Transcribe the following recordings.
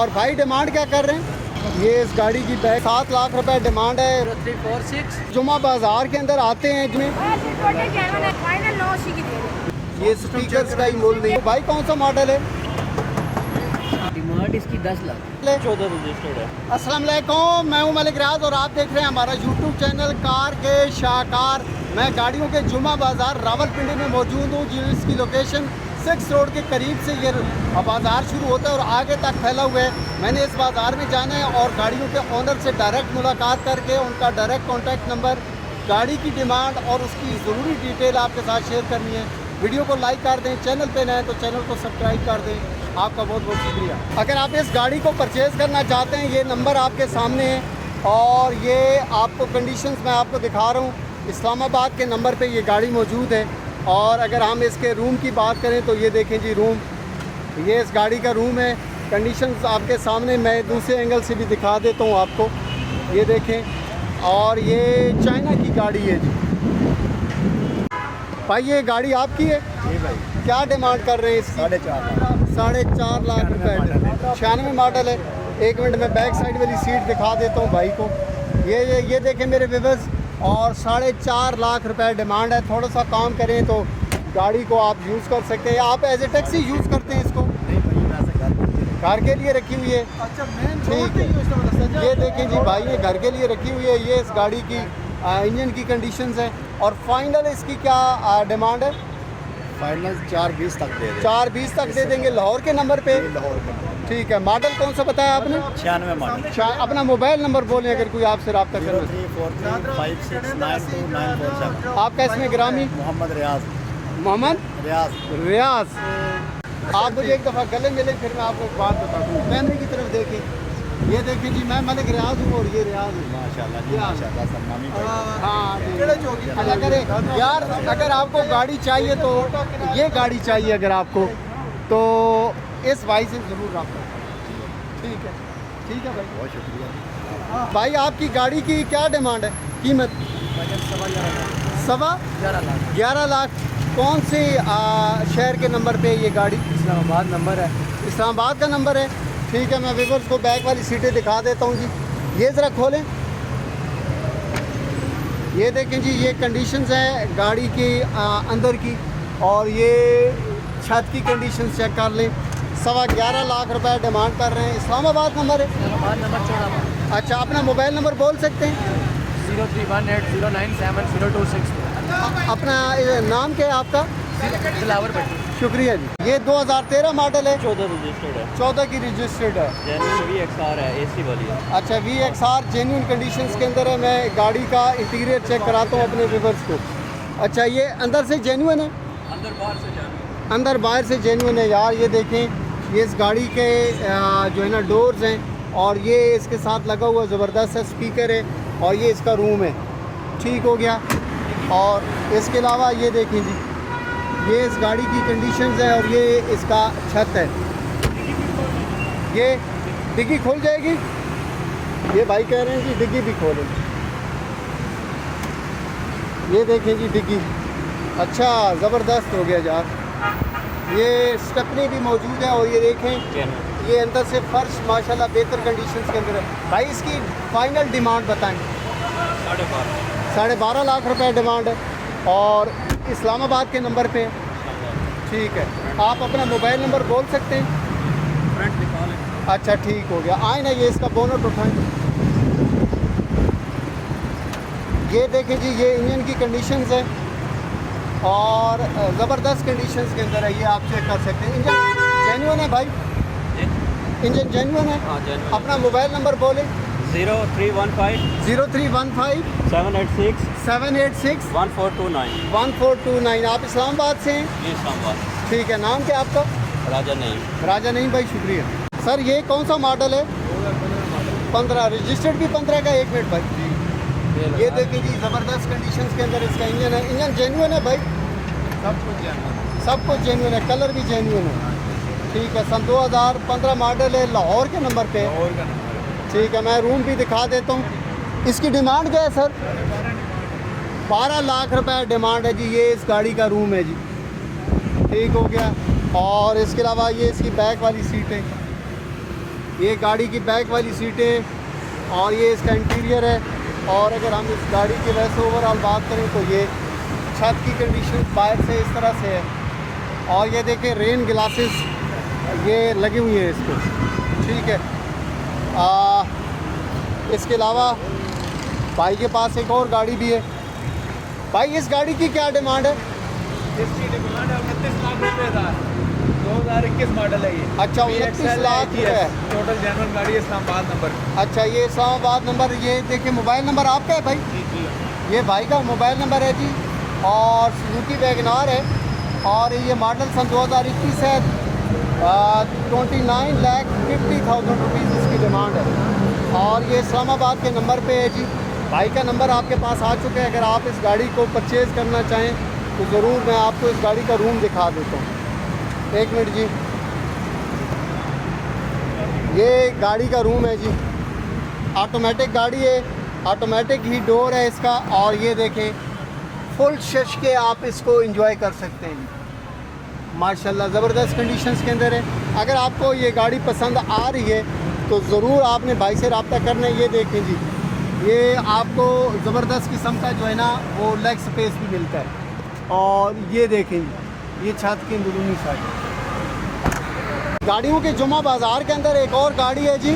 और भाई डिमांड क्या कर रहे हैं? ये इस गाड़ी की बैग 7 लाख रुपए डिमांड है। 0346 जुमा बाजार के अंदर आते हैं इसमें ये स्पीकर का ही मोल नहीं है। भाई कौन सा मॉडल है? डिमांड इसकी 10 लाख 14 रजिस्टर्ड है। अस्सलाम वालेकुम, मैं हूं मलिक रियाज और आप देख रहे हैं हमारा यूट्यूब चैनल कार के शाहकार। मैं गाड़ियों के जुमा बाज़ार रावलपिंडी में मौजूद हूं, जिसकी लोकेशन 6 रोड के करीब से ये बाज़ार शुरू होता है और आगे तक फैला हुआ है। मैंने इस बाज़ार में जाना है और गाड़ियों के ओनर से डायरेक्ट मुलाकात करके उनका डायरेक्ट कॉन्टैक्ट नंबर, गाड़ी की डिमांड और उसकी ज़रूरी डिटेल आपके साथ शेयर करनी है। वीडियो को लाइक कर दें, चैनल पे नए तो चैनल को सब्सक्राइब कर दें। आपका बहुत बहुत शुक्रिया। अगर आप इस गाड़ी को परचेज़ करना चाहते हैं, ये नंबर आपके सामने है और ये आपको कंडीशंस मैं आपको दिखा रहा हूँ। इस्लामाबाद के नंबर पे ये गाड़ी मौजूद है। और अगर हम इसके रूम की बात करें तो ये देखें जी रूम, ये इस गाड़ी का रूम है। कंडीशंस आपके सामने, मैं दूसरे एंगल से भी दिखा देता हूँ आपको। ये देखें, और ये चाइना की गाड़ी है जी। भाई ये गाड़ी आपकी है? जी भाई। क्या डिमांड कर रहे हैं इसकी? 4.5 लाख रुपए। 96 मॉडल है। एक मिनट में बैक साइड वाली सीट दिखा देता हूँ भाई को। ये देखें मेरे व्यूअर्स, और 4.5 लाख रुपए डिमांड है। थोड़ा सा काम करें तो गाड़ी को आप यूज़ कर सकते हैं। आप एज ए टैक्सी यूज़ करते हैं इसको? नहीं भाई, मैं ऐसे घर के लिए रखी हुई है। अच्छा, मैं ठीक है। ये देखें जी भाई, ये घर के लिए रखी हुई है। ये इस गाड़ी की इंजन की कंडीशंस है। और फाइनल इसकी क्या डिमांड है? फाइनल 420 तक दे दे। 420 तक दे देंगे। लाहौर के नंबर पे? लाहौर का ठीक है। मॉडल कौन सा बताया आपने? 96 मॉडल। अपना मोबाइल नंबर बोलें अगर कोई आपसे रब्ता करना। 0343569297। आपका इसमें ग्रामी? मोहम्मद रियाज। मोहम्मद रियाज। आप मुझे एक दफ़ा गले मिले, फिर मैं आपको एक बात बता दूँ। कैमरे की तरफ देखें। ये देखें जी, मैं मलिक रियाज हूँ और ये रियाज है। माशाल्लाह जी, माशाल्लाह सन्नामी भाई। हाँ जी। अगर यार अगर आपको गाड़ी चाहिए तो ये गाड़ी चाहिए, अगर आपको तो इस भाई से ज़रूर रब्ता करें। ठीक है, ठीक है भाई, बहुत शुक्रिया। भाई आपकी गाड़ी की क्या डिमांड है? कीमत? 11.5 लाख। कौन से शहर के नंबर पे ये गाड़ी? इस्लामाबाद नंबर है। इस्लामाबाद का नंबर है। ठीक है, मैं व्यूअर्स को बैक वाली सीटें दिखा देता हूँ जी। ये ज़रा खोलें। ये देखें जी, ये कंडीशंस है गाड़ी के अंदर की, और ये छत की कंडीशंस चेक कर लें। 11.25 लाख रुपए डिमांड कर रहे हैं। इस्लामाबाद नंबर है। इस्लामाबाद नंबर 14। अच्छा, अपना मोबाइल नंबर बोल सकते हैं? 0318097026। अपना नाम क्या है आपका? दिलावर भट्टी। शुक्रिया जी। ये 2013 मॉडल है। 14 रजिस्टर्ड है। 14 की रजिस्टर्ड है। जेन्युइन VXR है, AC वाली है। अच्छा, VXR जेन्युइन कंडीशंस के अंदर है। मैं गाड़ी का इंटीरियर चेक कराता हूँ अपने व्यूअर्स को। अच्छा, ये अंदर से जेन्युइन है? अंदर बाहर से जाना। अंदर बाहर से जेन्युइन है यार। ये देखें, ये इस गाड़ी के जो है ना डोर्स हैं, और ये इसके साथ लगा हुआ ज़बरदस्त है स्पीकर है, और ये इसका रूम है। ठीक हो गया। और इसके अलावा ये देखें जी, ये इस गाड़ी की कंडीशंस है, और ये इसका छत है। ये डिग्गी खुल जाएगी। ये भाई कह रहे हैं कि डिग्गी भी खोलें। ये देखें जी डिग्गी, अच्छा ज़बरदस्त हो गया यार। ये स्टेपनी भी मौजूद है, और ये देखें ये अंदर से फर्श माशाल्लाह बेहतर कंडीशंस के अंदर है। भाई इसकी फाइनल डिमांड बताएं। 12.5 लाख रुपए डिमांड है, और इस्लामाबाद के नंबर पे। ठीक है, आप अपना मोबाइल नंबर बोल सकते हैं? फ्रंट दिखा लें। अच्छा, ठीक हो गया। आए ना, ये इसका बोनट उठाएं। ये देखें जी, ये इंजन की कंडीशंस है, और ज़बरदस्त कंडीशंस के अंदर है। ये आप चेक कर सकते हैं। इंजन जेन्युइन है भाई? इंजन जेन्युइन है। हाँ, जेन्युइन। अपना मोबाइल नंबर बोलें। 0315 0315 786 786 1429। 1429। आप इस्लामाबाद से हैं? ये इस्लामाबाद। ठीक है, नाम क्या आपका? राजा नहीं। राजा नहीं भाई, शुक्रिया सर। ये कौन सा मॉडल है? 15 रजिस्टर्ड भी 15 का। 1 मिनट भाई, ये देखिए जी, ज़बरदस्त कंडीशंस के अंदर इसका इंजन है। इंजन जेन्युइन है भाई? सब कुछ जेन्युइन है। कलर भी जेन्युइन है। ठीक है, सन 2015 मॉडल है। लाहौर के नंबर पे। ठीक है, मैं रूम भी दिखा देता हूँ। इसकी डिमांड क्या है सर? 12 लाख रुपए डिमांड है जी। ये इस गाड़ी का रूम है जी। ठीक हो गया। और इसके अलावा ये इसकी बैक वाली सीट है। ये गाड़ी की बैक वाली सीटें और ये इसका इंटीरियर है। और अगर हम इस गाड़ी की वैसे ओवरऑल बात करें तो ये छत की कंडीशन बाहर से इस तरह से है। और ये देखें रेन ग्लासेस ये लगी हुई हैं इस पर, ठीक है। इसके अलावा भाई के पास एक और गाड़ी भी है। भाई इस गाड़ी की क्या डिमांड है? इसकी डिमांड है 29 लाख रुपये 2021 मॉडल है ये। अच्छा, ये 29 लाख रुपये। टोटल जेन्युइन गाड़ी है, इस्लामाबाद नंबर। अच्छा, ये इस्लामाबाद नंबर। ये देखिए मोबाइल नंबर आपका है भाई? जी जी। ये भाई का मोबाइल नंबर है जी। और सुजुकी वैगनार है और ये मॉडल सन 2021 है। 29,50,000 रुपीज़ इसकी डिमांड है। और ये इस्लामाबाद के नंबर पे है जी। भाई का नंबर आपके पास आ चुका है। अगर आप इस गाड़ी को परचेज़ करना चाहें तो ज़रूर मैं आपको इस गाड़ी का रूम दिखा देता हूँ। एक मिनट जी, ये गाड़ी का रूम है जी। ऑटोमेटिक गाड़ी है, ऑटोमेटिक ही डोर है इसका। और ये देखें फुल शश के आप इसको एंजॉय कर सकते हैं जी। माशाल्लाह ज़बरदस्त कंडीशंस के अंदर है। अगर आपको ये गाड़ी पसंद आ रही है तो ज़रूर आपने भाई से रब्ता करना है। ये देखें जी, ये आपको ज़बरदस्त किस्म का जो है ना वो लेग स्पेस भी मिलता है। और ये देखें जी, ये छत की अंदरूनी साइड। गाड़ियों के जुमा बाज़ार के अंदर एक और गाड़ी है जी।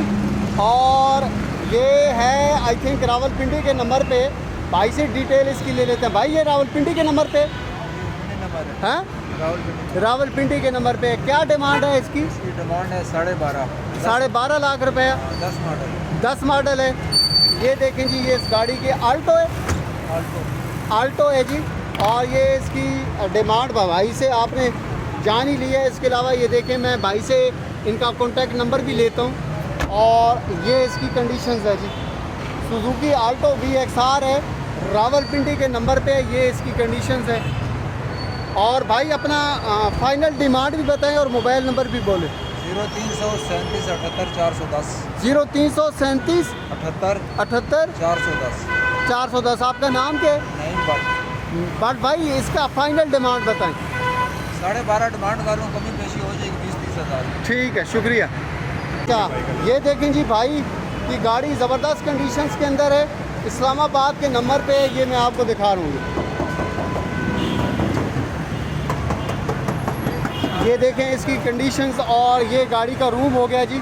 और ये है आई थिंक रावलपिंडी के नंबर पे। भाई से डिटेल इसकी ले लेते हैं। भाई ये रावलपिंडी के नंबर पे हैं? रावलपिंडी के नंबर पे। क्या डिमांड है इसकी? डिमांड है 12.5 12.5 लाख रुपए। 10 मॉडल। 10 मॉडल है। ये देखें जी, ये इस गाड़ी की आल्टो है। आल्टो है जी। और ये इसकी डिमांड भाई से आपने जान ही लिया है। इसके अलावा ये देखें, मैं भाई से इनका कॉन्टैक्ट नंबर भी लेता हूँ। और ये इसकी कंडीशंस है जी। सुजुकी आल्टो VXR है, रावलपिंडी के नंबर पे। ये इसकी कंडीशंस है। और भाई अपना फाइनल डिमांड भी बताएं और मोबाइल नंबर भी बोलें। 0337 78 410 0337 78 78 410 410। आपका नाम क्या है? नहीं बात बट भाई इसका फाइनल डिमांड बताएं। 12.5 डिमांड करूँ, कमी पेशी हो जाएगी 20-30 हज़ार। ठीक है, शुक्रिया। क्या ये देखें जी, भाई की गाड़ी ज़बरदस्त कंडीशंस के अंदर है। इस्लामाबाद के नंबर पे ये मैं आपको दिखा रहा हूँ। ये देखें इसकी कंडीशंस। और ये गाड़ी का रूम हो गया जी।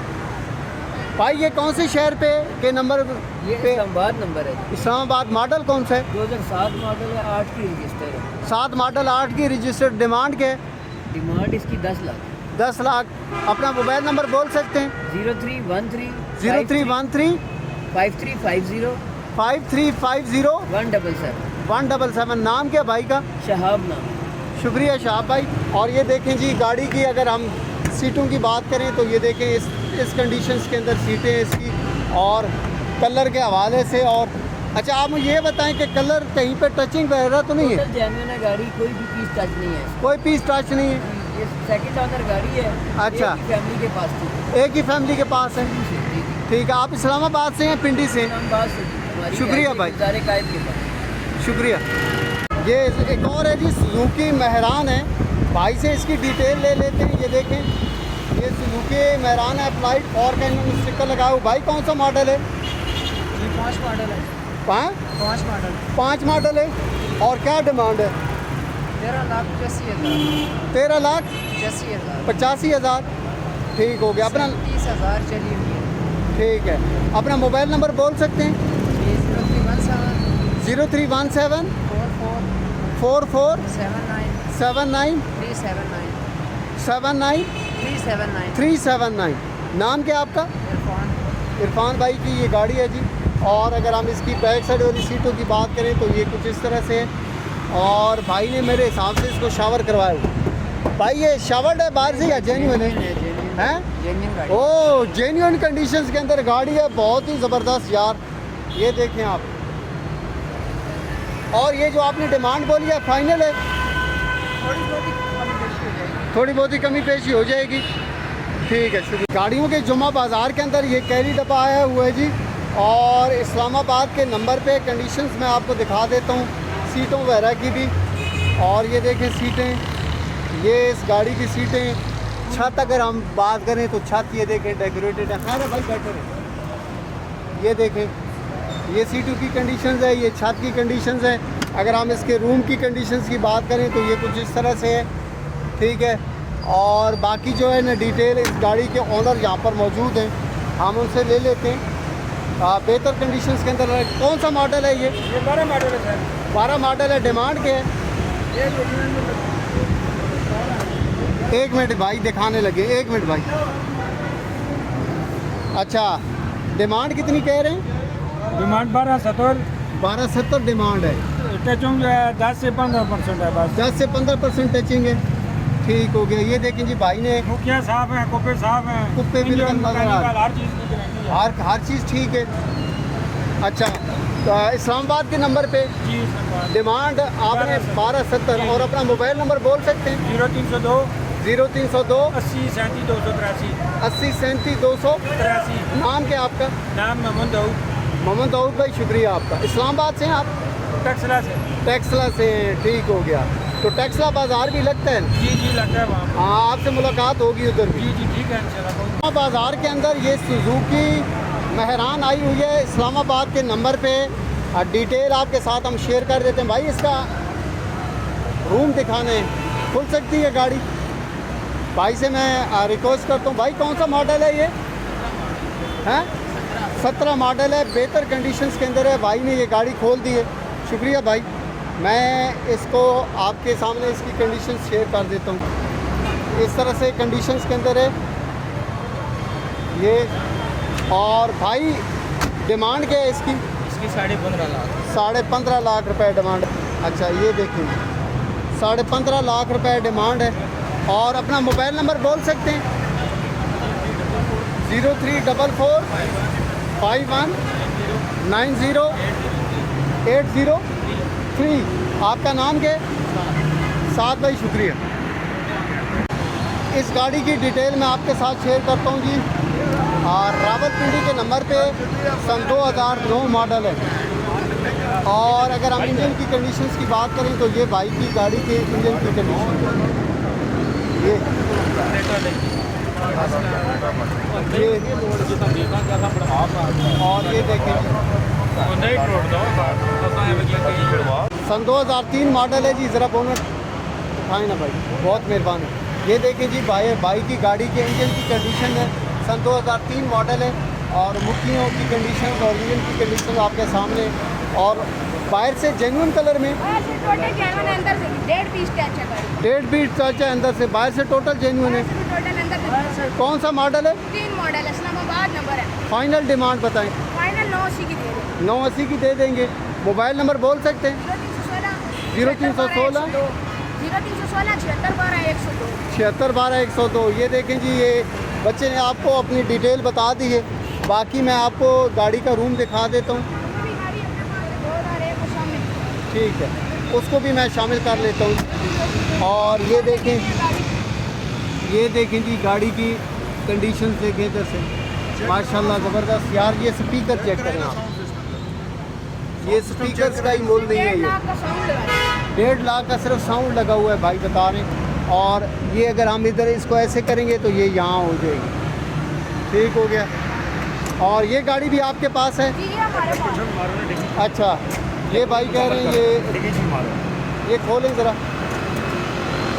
भाई ये कौन से शहर पे के नंबर ये पे? इस्लामाबाद नंबर है जी। इस्लामाबाद। मॉडल कौन सा है? 2007 मॉडल है, 8 की रजिस्टर है। 7 मॉडल 8 की रजिस्टर्ड। डिमांड के डिमांड इसकी 10 लाख। 10 लाख। अपना मोबाइल नंबर बोल सकते हैं? 0313 0313 5350 5350 177। 177। नाम क्या भाई का? शहाब नाम। शुक्रिया शाह भाई। और ये देखें जी, गाड़ी की अगर हम सीटों की बात करें तो ये देखें इस कंडीशंस के अंदर सीटें इसकी। और कलर के हवाले से। और अच्छा, आप मुझे ये बताएं कि कलर कहीं पे टचिंग वगैरह तो नहीं है? टोटल जेन्युइन है गाड़ी, कोई भी पीस टच नहीं है। कोई पीस टच नहीं है। ये सेकंड ओनर गाड़ी है। अच्छा। एक ही फैमिली के पास थी। एक ही फैमिली के पास है। ठीक है। आप इस्लामाबाद से हैं? पिंडी से? इस्लामाबाद से हमारी शुक्रिया गाड़ी भाई। गुज़ारे कायद के पास। शुक्रिया। ये एक और है जी, सुजुकी मेहरान है। भाई से इसकी डिटेल ले लेते हैं। ये देखें, ये सुजुकी मेहरान है। फ्लाइट और का इन्होंने स्टिकर लगाया हुआ। भाई कौन सा मॉडल है? जी 5 मॉडल है। 5 मॉडल। 5 मॉडल है। और क्या डिमांड है? 13,85,000। 13,85,000। ठीक हो गया। अपना 30,000 चली हुई है। ठीक है। अपना मोबाइल नंबर बोल सकते हैं? 0317 44 79 79 379। नाम क्या आपका? इरफान भाई की ये गाड़ी है जी। और अगर हम इसकी बैक साइड वाली सीटों की बात करें तो ये कुछ इस तरह से है। और भाई ने मेरे हिसाब से इसको शावर करवाया हुआ। भाई ये शावर्ड है बाहर से या जेन्युइन है? हैं? जेन्युइन गाड़ी। ओह, जेन्युइन कंडीशंस के अंदर गाड़ी है। बहुत ही ज़बरदस्त यार। ये देखें आप। और ये जो आपने डिमांड बोली है फाइनल है? थोड़ी बहुत ही कमी पेशी हो जाएगी। ठीक है, शुक्रिया। गाड़ियों के जुमा बाज़ार के अंदर ये कैरी डब्बा आया हुआ है जी। और इस्लामाबाद के नंबर पे कंडीशंस मैं आपको दिखा देता हूँ सीटों वगैरह की भी। और ये देखें सीटें, ये इस गाड़ी की सीटें छत अगर हम बात करें तो छत ये देखें डेकोरेटेड है। खैर है भाई, बेटर है। ये देखें, ये सीटों की कंडीशंस है, ये छत की कंडीशंस है। अगर हम इसके रूम की कंडीशंस की बात करें तो ये कुछ इस तरह से है, ठीक है। और बाकी जो है ना डिटेल इस गाड़ी के ओनर यहाँ पर मौजूद हैं, हम उनसे ले लेते हैं। बेहतर कंडीशंस के अंदर है। कौन सा मॉडल है ये? 12 मॉडल है सर। 12 मॉडल है। डिमांड क्या है? एक मिनट भाई, दिखाने लगे, एक मिनट भाई। अच्छा, डिमांड कितनी कह रहे हैं? डिमांड 1270। 1270 डिमांड है। टचिंग जो है 10 से 15% है बस। 10 से 15% टचिंग है। ठीक हो गया। ये देखें जी, भाई ने मुखिया साहब हैं, कुप्पे साहब हैं, कुप्पे बिल्कुल इंजन, नजर आ रहे हैं। हर चीज़ की गारंटी है। हर चीज़ ठीक है। अच्छा, तो इस्लामाबाद के नंबर पे जी सर। डिमांड आपने 1270 और अपना मोबाइल नंबर बोल सकते हैं? 0302 0302 80 37 283। 80 37 283। नाम क्या आपका? नाम मोहम्मद दाऊद, मोहम्मद दाऊद भाई, शुक्रिया आपका। इस्लामाबाद से हैं आप? टक्सला से। टेक्सला से हैं, ठीक हो गया। तो टेक्सला बाज़ार भी लगता है? जी लगता है वहाँ। हाँ, आपसे मुलाकात होगी उधर भी। जी ठीक है इंशाल्लाह। बाज़ार के अंदर ये सुजुकी मेहरान आई हुई है इस्लामाबाद के नंबर पे। डिटेल आपके साथ हम शेयर कर देते हैं। भाई इसका रूम दिखाने खुल सकती है गाड़ी? भाई से मैं रिक्वेस्ट करता हूँ। भाई कौन सा मॉडल है ये? हैं 17 मॉडल है, बेहतर कंडीशंस के अंदर है। भाई ने ये गाड़ी खोल दी है, शुक्रिया भाई। मैं इसको आपके सामने इसकी कंडीशंस शेयर कर देता हूँ। इस तरह से कंडीशंस के अंदर है ये। और भाई डिमांड क्या है इसकी? इसकी 15.5 लाख। 15.5 लाख रुपए डिमांड। अच्छा, ये देखें, 15.5 लाख रुपए डिमांड है। और अपना मोबाइल नंबर बोल सकते हैं? 0344 51 90 803। आपका नाम क्या है? साद भाई, शुक्रिया। इस गाड़ी की डिटेल मैं आपके साथ शेयर करता हूँ जी। और रावलपिंडी के नंबर पे सन 2009 मॉडल है। और अगर हम इंजन की कंडीशंस की बात करें तो ये भाई की गाड़ी के इंजन की कंडीशन है ये। और ये देखें, सन 2003 मॉडल है जी। ज़रा बोनट उठाएँ ना भाई, बहुत मेहरबानी। ये देखें जी, भाई की गाड़ी के इंजन की कंडीशन है, सन 2003 मॉडल है। और मुखियों की कंडीशन और इंजन की कंडीशन आपके सामने। और बाहर से जेन्युइन कलर में 1.5 पीस टच है गाड़ी। 1.5 पीस टच है अंदर से, बाहर से टोटल जेन्युइन है। टोटल अंदर से कौन सा मॉडल है? 3 मॉडल है, इस्लामाबाद नंबर है। फाइनल डिमांड बताएं। फाइनल 980 की दे देंगे। 980 की दे देंगे। मोबाइल नंबर बोल सकते हैं? 0316 0316 76 76 102। ये देखें जी, ये बच्चे ने आपको अपनी डिटेल बता दी है। बाकी मैं आपको गाड़ी का रूम दिखा देता हूँ, ठीक है, उसको भी मैं शामिल कर लेता हूँ। और ये देखें जी, गाड़ी की कंडीशन देखें इधर से, माशाल्लाह ज़बरदस्त। यार ये स्पीकर चेक करें आप, ये स्पीकर्स का ही मोल नहीं है। ये 1.5 लाख का सिर्फ साउंड लगा हुआ है भाई बता रहे हैं। और ये अगर हम इधर इसको ऐसे करेंगे तो ये यहाँ हो जाएगी, ठीक हो गया। और ये गाड़ी भी आपके पास है? अच्छा, ये भाई कह रहे हैं ये खोलें ज़रा,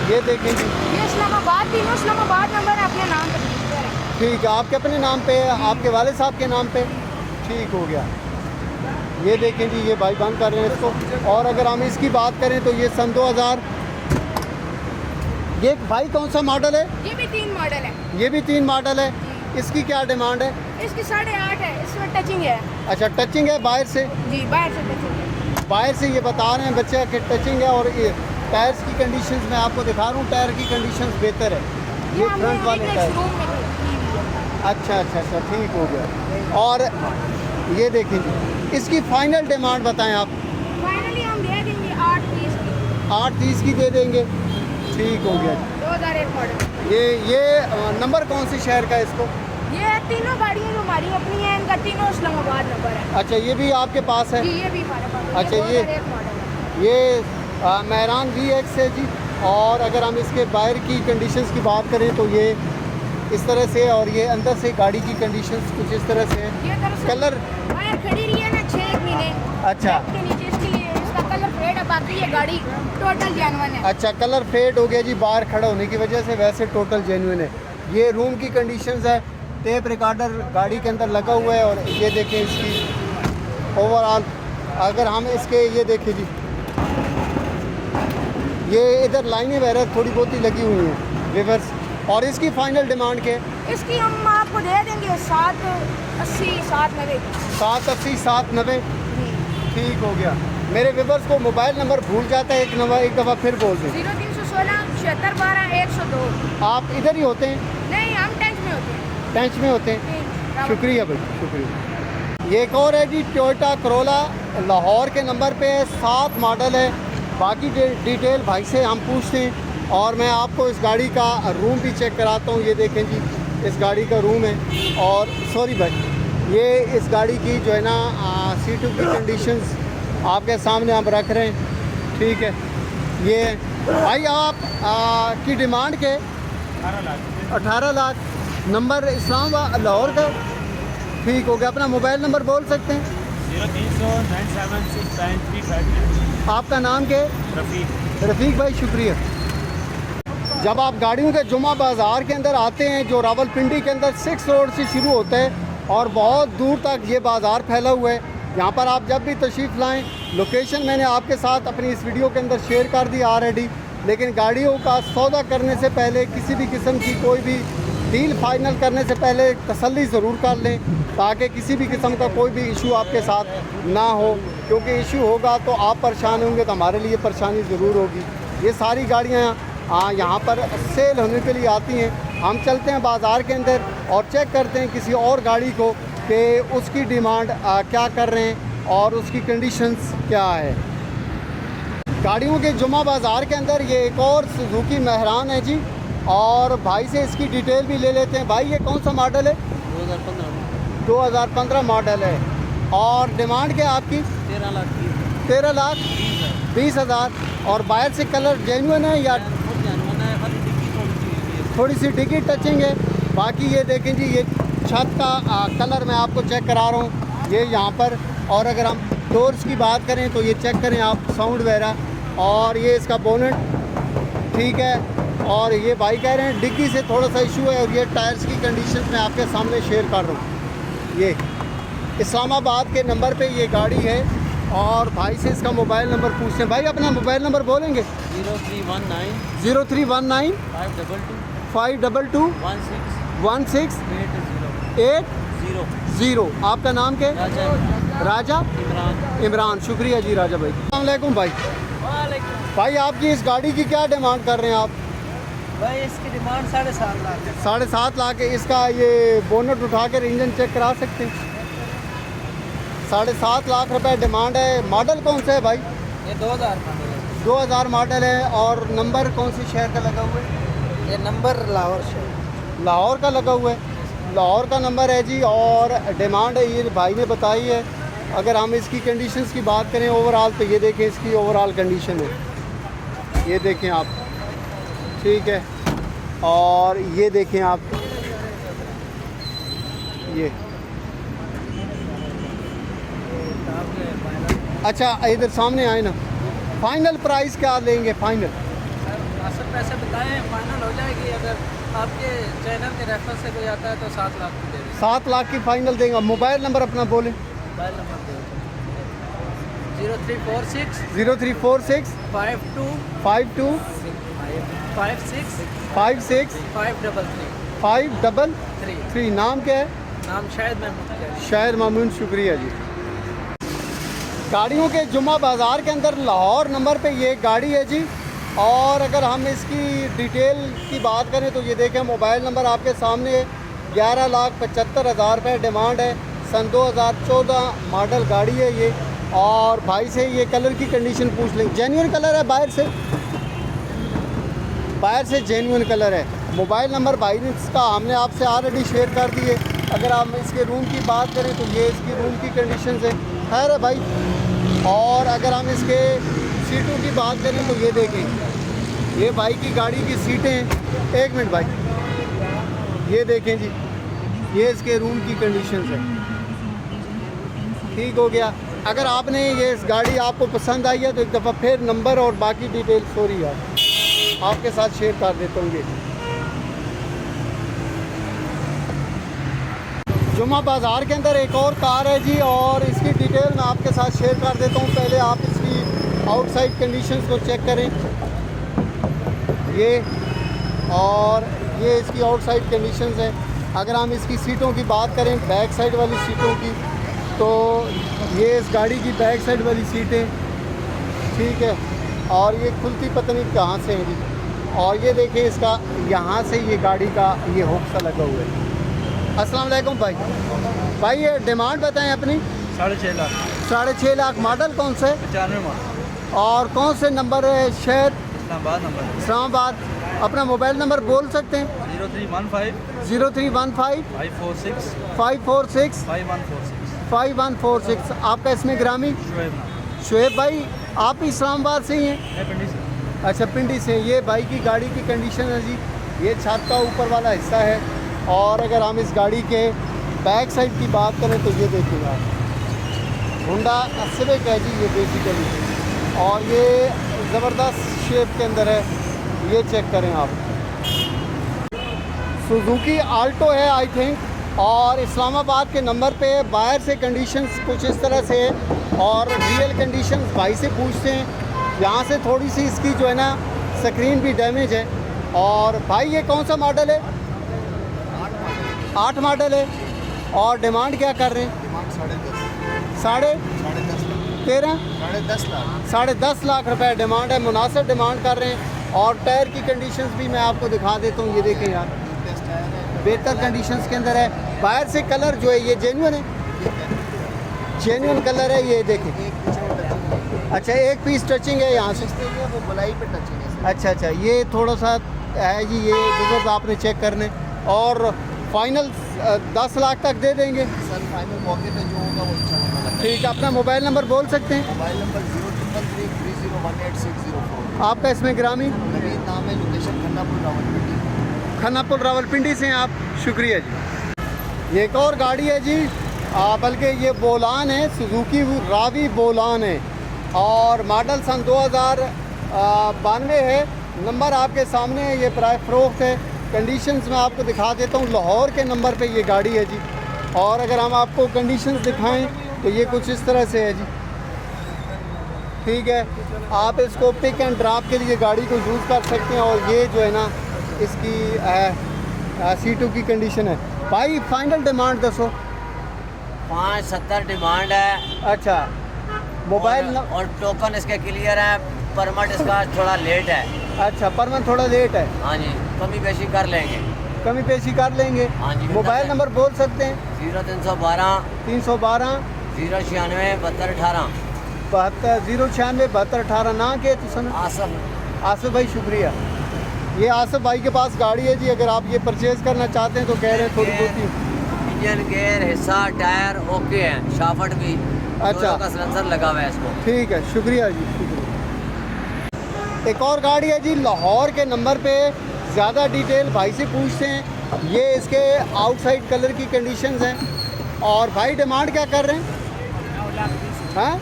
ये देखें जी। ये इस्लामाबाद, तीनों इस्लामाबाद नंबर है, अपने नाम पे रजिस्टर है। ठीक है, आपके अपने नाम पे, आपके वाले साहब के नाम पे, ठीक हो गया। ये देखें जी, ये भाई बंद कर रहे हैं इसको। और अगर हम इसकी बात करें तो ये सन 2000, ये भाई कौन सा मॉडल है? ये भी 3 मॉडल है। ये भी 3 मॉडल है। इसकी क्या डिमांड है? इसकी 8.5 है, इसमें टचिंग है। अच्छा, टचिंग है बाहर से? जी, बाहर से टचिंग है। बाहर से ये बता रहे हैं बच्चे कि टचिंग है। और ये टायर्स की कंडीशंस मैं आपको दिखा रहा हूँ, टायर की कंडीशंस बेहतर है। ये फ्रंट वाले टायर। अच्छा, ठीक हो गया। और ये देखें जी, इसकी फाइनल डिमांड बताएं आप। फाइनली हम दे देंगे 8 पीस की। 830 की दे देंगे, ठीक हो गया। 2001 मॉडल। ये नंबर कौन से शहर का है इसको? ये तीनों गाड़ियाँ जो हमारी अपनी हैं, इनका तीनों इस्लामाबाद नंबर है। अच्छा, ये भी आपके पास है? जी, ये भी हमारे पास है। अच्छा, ये 2001 मॉडल है। ये मेहरान VX है जी। और अगर हम इसके बाहर की कंडीशंस की बात करें तो ये इस तरह से, और ये अंदर से गाड़ी की कंडीशंस कुछ इस तरह से है। ये दरअसल कलर बाहर खड़ी रही है ना 6 महीने। अच्छा। के नीचे इसके लिए इसका कलर फेड है, बाकी ये गाड़ी टोटल जेन्युइन है। अच्छा, कलर फेड हो गया जी बाहर खड़ा होने की वजह से, वैसे टोटल जेन्युइन है। ये रूम की कंडीशंस है, टेप रिकॉर्डर गाड़ी के अंदर लगा हुआ है। और ये देखें इसकी ओवरऑल, अगर हम इसके ये देखें जी, ये इधर लाइनें वगैरह थोड़ी बहुत ही लगी हुई हैं रिवर्स। और इसकी फाइनल डिमांड क्या है? इसकी हम आपको दे देंगे 780 790। 780 790 ठीक हो गया। मेरे व्यूअर्स को मोबाइल नंबर भूल जाता है, एक दफ़ा फिर बोल दें। 0316 76 12 102। आप इधर ही होते हैं? नहीं, हम टेंथ में होते हैं। टेंच में होते हैं। जी, शुक्रिया भाई, शुक्रिया। ये एक और है जी टोयोटा करोला, लाहौर के नंबर पे है, 7 मॉडल है। बाकी डिटेल भाई से हम पूछते हैं। और मैं आपको इस गाड़ी का रूम भी चेक कराता हूँ। ये देखें जी, इस गाड़ी का रूम है। और सॉरी भाई, ये इस गाड़ी की जो है ना सीटों की कंडीशंस आपके सामने आप रख रहे हैं, ठीक है। ये भाई आप की डिमांड के 18 लाख, नंबर इस्लामाबाद लाहौर का, ठीक हो गया। अपना मोबाइल नंबर बोल सकते हैं? 0300 976 9359। आपका नाम क्या है? रफ़ीक। रफ़ीक भाई, शुक्रिया। जब आप गाड़ियों के जुमा बाज़ार के अंदर आते हैं, जो रावलपिंडी के अंदर 6 रोड से शुरू होता है और बहुत दूर तक ये बाज़ार फैला हुआ है, यहाँ पर आप जब भी तशरीफ़ लाएं, लोकेशन मैंने आपके साथ अपनी इस वीडियो के अंदर शेयर कर दी ऑलरेडी। लेकिन गाड़ियों का सौदा करने से पहले, किसी भी किस्म की कोई भी डील फाइनल करने से पहले तसल्ली ज़रूर कर लें, ताकि किसी भी किस्म का कोई भी इशू आपके साथ ना हो। क्योंकि इशू होगा तो आप परेशान होंगे, तो हमारे लिए परेशानी ज़रूर होगी। ये सारी गाड़ियाँ यहाँ पर सेल होने के लिए आती हैं। हम चलते हैं बाज़ार के अंदर और चेक करते हैं किसी और गाड़ी को कि उसकी डिमांड क्या कर रहे हैं और उसकी कंडीशंस क्या है। गाड़ियों के जुमा बाज़ार के अंदर ये एक और सुजुकी मेहरान है जी, और भाई से इसकी डिटेल भी ले लेते हैं। भाई ये कौन सा मॉडल है? 2015 मॉडल है। और डिमांड क्या है आपकी? 13 लाख 20 हज़ार। और बाहर से कलर जेन्युइन है या थोड़ी सी डिग्गी टचिंग है? बाकी ये देखें जी, ये छत का कलर मैं आपको चेक करा रहा हूँ ये यहाँ पर। और अगर हम डोर्स की बात करें तो ये चेक करें आप, साउंड वगैरह। और ये इसका बोनेट ठीक है। और ये भाई कह रहे हैं डिग्गी से थोड़ा सा इशू है। और ये टायर्स की कंडीशन मैं आपके सामने शेयर कर रहा हूँ। ये इस्लामाबाद के नंबर पे ये गाड़ी है। और भाई से इसका मोबाइल नंबर पूछते हैं। भाई अपना मोबाइल नंबर बोलेंगे? 0319 522 1680। आपका नाम क्या है? राजा इमरान। शुक्रिया जी राजा भाई। अस्सलाम वालेकुम भाई। भाई आपकी इस गाड़ी की क्या डिमांड कर रहे हैं आप? भाई इसकी डिमांड 7.5 लाख है। 7.5 लाख है। इसका ये बोनट उठा कर इंजन चेक करा सकते हैं? 7.5 लाख रुपए डिमांड है। मॉडल कौन सा है भाई? ये 2000 मॉडल है। 2000 मॉडल है। और नंबर कौन से शहर का लगा हुआ है? ये नंबर लाहौर शहर, लाहौर का लगा हुआ है। लाहौर का नंबर है जी। और डिमांड है ये भाई ने बताई है। अगर हम इसकी कंडीशंस की बात करें ओवरऑल, तो ये देखें इसकी ओवरऑल कंडीशन है, ये देखें आप, ठीक है। और ये देखें आप, ये अच्छा इधर सामने आए ना। फाइनल प्राइस क्या लेंगे? फाइनल सर पैसे बताएं, फाइनल हो जाएगी। अगर आपके चैनल के रेफरेंस से कोई आता है तो 7 लाख की देंगे। 7 लाख की फाइनल देंगे। मोबाइल नंबर अपना बोलें। मोबाइल नंबर दे 0346 0346 52 52 56 56 533 533। नाम क्या है? नाम शायद महमूद। शायर मामून। शुक्रिया जी। गाड़ियों के जुम्मा बाज़ार के अंदर लाहौर नंबर पे ये गाड़ी है जी। और अगर हम इसकी डिटेल की बात करें तो ये देखें, मोबाइल नंबर आपके सामने 11,75,000 रुपये डिमांड है। सन 2014 मॉडल गाड़ी है ये। और भाई से ये कलर की कंडीशन पूछ लें। जेन्युइन कलर है, बाहर से जेन्युइन कलर है। मोबाइल नंबर भाई ने इसका हमने आपसे ऑलरेडी शेयर कर दिए। अगर हम इसके रूम की बात करें तो ये इसकी रूम की कंडीशन है, खैर है भाई। और अगर हम इसके सीटों की बात करें तो ये देखें, ये भाई की गाड़ी की सीटें हैं। एक मिनट भाई, ये देखें जी, ये इसके रूम की कंडीशंस है। ठीक हो गया। अगर आपने ये इस गाड़ी आपको पसंद आई है तो एक दफ़ा फिर नंबर और बाकी डिटेल सॉरी यार आपके साथ शेयर कर देता हूँ। ये जुम्मा बाज़ार के अंदर एक और कार है जी, और इसकी डिटेल मैं आपके साथ शेयर कर देता हूँ। पहले आप इसकी आउटसाइड कंडीशंस को चेक करें, ये और ये इसकी आउटसाइड कंडीशंस है। अगर हम इसकी सीटों की बात करें, बैक साइड वाली सीटों की, तो ये इस गाड़ी की बैक साइड वाली सीटें, ठीक है, और ये खुलती पता नहीं कहाँ से है जी। और ये देखें इसका यहाँ से ये गाड़ी का ये हुक सा लगा हुआ है। अस्सलाम वालेकुम भाई। भाई ये डिमांड बताएं अपनी। 6.5 लाख। 6.5 लाख। मॉडल कौन सा है? 95 मॉडल। और कौन से नंबर है? शहर इस्लामाबाद नंबर। इस्लामाबाद। अपना मोबाइल नंबर बोल सकते हैं? 0315 0315 546 546 5146। 5146। आपका इसमें ग्रामी? शुएब नाम। शुएब भाई, आप भी इस्लामाबाद से ही हैं? मैं पिंडी से। अच्छा, पिंडी से। ये भाई की गाड़ी की कंडीशन है जी, ये छत का ऊपर वाला हिस्सा है। और अगर हम इस गाड़ी के बैक साइड की बात करें तो ये देखिएगा, होंडा सिविक है जी ये बेसिकली, और ये ज़बरदस्त शेप के अंदर है। ये चेक करें आप, सुजुकी आल्टो है आई थिंक, और इस्लामाबाद के नंबर पे। बाहर से कंडीशंस कुछ इस तरह से है, और रियल कंडीशंस भाई से पूछते हैं। यहाँ से थोड़ी सी इसकी जो है ना स्क्रीन भी डैमेज है। और भाई ये कौन सा मॉडल है? 8 मॉडल है। और डिमांड क्या कर रहे हैं? डिमांड 10.5 साढ़े 13 10.5 लाख। 10.5 लाख रुपए डिमांड है। मुनासिब डिमांड कर रहे हैं। और टायर की कंडीशंस भी मैं आपको दिखा देता हूँ। ये देखें यार, बेहतर कंडीशंस के अंदर है। बाहर से कलर जो है ये जेन्युइन है, जेन्युइन कलर है। ये देखें, अच्छा एक पीस टचिंग है यहाँ से, वो गोलाई पे टचिंग है। अच्छा, ये थोड़ा सा है जी, ये रिजल्ट आपने चेक करने। और फाइनल 10 लाख तक दे देंगे सर, फाइनल मौके पे जो होगा वो अच्छा होगा। ठीक है। अपना मोबाइल नंबर बोल सकते हैं? Mobile number 0333018604। आपका इसमें ग्रामी? नवीन नाम है, लोकेशन खन्नापुर रावलपिंडी। खन्नापुर रावलपिंडी से हैं आप, शुक्रिया जी। ये एक और गाड़ी है जी, बल्कि ये बोलान है, सुजुकी रावी बोलान है, और मॉडल सन 2092 है। नंबर आपके सामने है, ये प्राय फ़रोख्त है। कंडीशंस मैं आपको दिखा देता हूँ। लाहौर के नंबर पे ये गाड़ी है जी। और अगर हम आपको कंडीशंस दिखाएं तो ये कुछ इस तरह से है जी, ठीक है। आप इसको पिक एंड ड्रॉप के लिए गाड़ी को यूज़ कर सकते हैं। और ये जो है ना इसकी सीटों की कंडीशन है। भाई फाइनल डिमांड दसो। 570 डिमांड है। अच्छा, मोबाइल और टोकन इसके क्लियर है। परमिट इसका थोड़ा लेट है। अच्छा, परमिट थोड़ा लेट है। हाँ जी, कमी पेशी कर लेंगे। कमी पेशी कर लेंगे। हाँ जी। मोबाइल नंबर बोल सकते हैं? 0312 312 096 7218। 096 7218। ना के तो सुन आसफ। आसिफ भाई, शुक्रिया। ये आसिफ भाई के पास गाड़ी है जी। अगर आप ये परचेज़ करना चाहते हैं तो कह रहे हैं थोड़ी बहुत इंजन गेयर हिस्सा टायर ओके है, शाफट भी। अच्छा, का सिलेंसर लगा हुआ है इसको। ठीक है, शुक्रिया जी, शुक्रिया। एक और गाड़ी है जी, लाहौर के नंबर पे। ज़्यादा डिटेल भाई से पूछते हैं। ये इसके आउटसाइड कलर की कंडीशंस हैं। और भाई डिमांड क्या कर रहे हैं? 9 लाख 20। हाँ,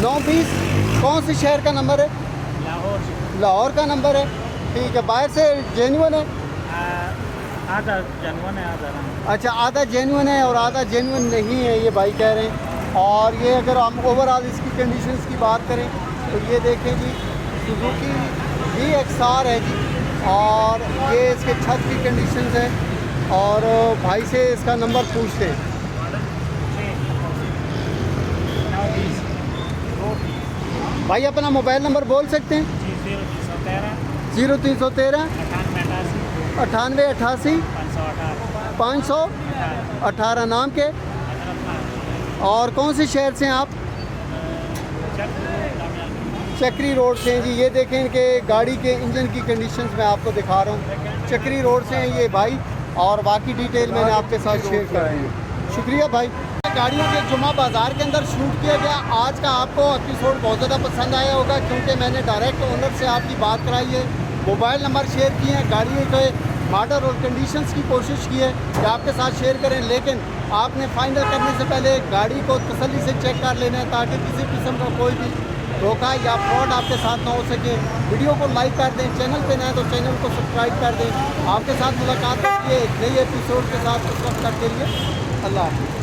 9-20। कौन से शहर का नंबर है? लाहौर। लाहौर का नंबर है, ठीक है। बाहर से जेन्युइन है? आधा जनवन है, आधा रंग। अच्छा, आधा जेन्युइन है और आधा जेन्युइन नहीं है, ये भाई कह रहे हैं। और ये अगर हम ओवरऑल इसकी कंडीशंस की बात करें तो ये देखें जी, सुजुकी VXR है जी। और ये इसके छत की कंडीशंस है। और भाई से इसका नंबर पूछते हैं। 9 20 2 20। भाई अपना मोबाइल नंबर बोल सकते हैं? 0313 98 88 518। नाम के और कौन से शहर से हैं आप? चक्री रोड से हैं जी। ये देखें इनके गाड़ी के इंजन की कंडीशंस मैं आपको दिखा रहा हूँ। चक्री रोड से हैं ये भाई, और बाकी डिटेल मैंने आपके साथ शेयर कर दी है। शुक्रिया भाई। गाड़ियों के जुमा बाज़ार के अंदर शूट किया गया। आज का आपको एपिसोड बहुत ज़्यादा पसंद आया होगा, क्योंकि मैंने डायरेक्ट ओनर से आपकी बात कराई है, मोबाइल नंबर शेयर किए हैं, गाड़ी के मॉडल और कंडीशंस की कोशिश की है कि आपके साथ शेयर करें, लेकिन आपने फाइनल करने से पहले गाड़ी को तसल्ली से चेक कर लेना है, ताकि किसी किस्म का कोई भी धोखा या फ्रॉड आपके साथ ना हो सके। वीडियो को लाइक कर दें, चैनल पे नए तो चैनल को सब्सक्राइब कर दें। आपके साथ मुलाकात होती है एक नई एपिसोड के साथ, उस वक्त तक के लिए अल्लाह हाफ़िज़।